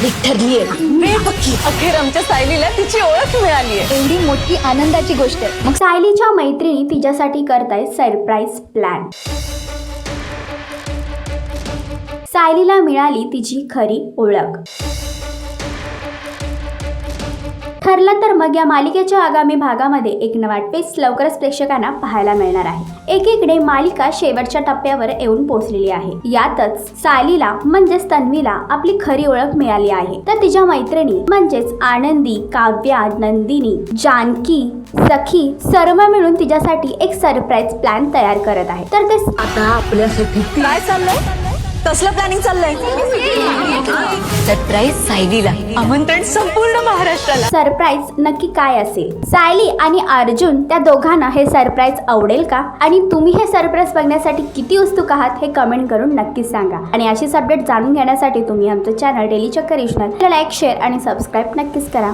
मालिक ठरलीये. अखेर आमच्या सायलीला तिची ओळख मिळालीये. एवढी मोठी आनंदाची गोष्ट. मग सायलीच्या मैत्रिणी तिच्यासाठी करतायत सरप्राईज प्लॅन. सायलीला मिळाली तिची खरी ओळख. ठरलं तर मग या मालिकेच्या आगामी भागामध्ये एक नवा ट्विस्ट लवकरच प्रेक्षकांना पाहायला मिळणार आहे. एकीकडे मालिका शेवटच्या टप्प्यावर येऊन पोहोचलेली आहे. यातच सायलीला म्हणजेच तन्वीला आपली खरी ओळख मिळाली आहे. तर तिच्या मैत्रिणी म्हणजेच आनंदी, काव्या, नंदिनी, जानकी, सखी सर्व मिळून तिच्यासाठी एक सरप्राईज प्लॅन तयार करत आहे. तर ते आता आपल्यासाठी काय चाललंय? कसलं प्लॅनिंग चाललंय? सरप्राईज सायलीला. आमंत्रण संपूर्ण महाराष्ट्राला. सरप्राईज नक्की काय असेल? सायली आणि अर्जुन त्या दोघांना हे सरप्राईज आवडेल का? आणि तुम्ही हे सरप्राईज बघण्यासाठी किती उत्सुक आहात हे कमेंट करून नक्कीच सांगा. आणि अशीच अपडेट जाणून घेण्यासाठी तुम्ही आमचं चॅनल डेली चक्कर रिजनल लाईक, शेअर आणि सबस्क्राईब नक्कीच करा.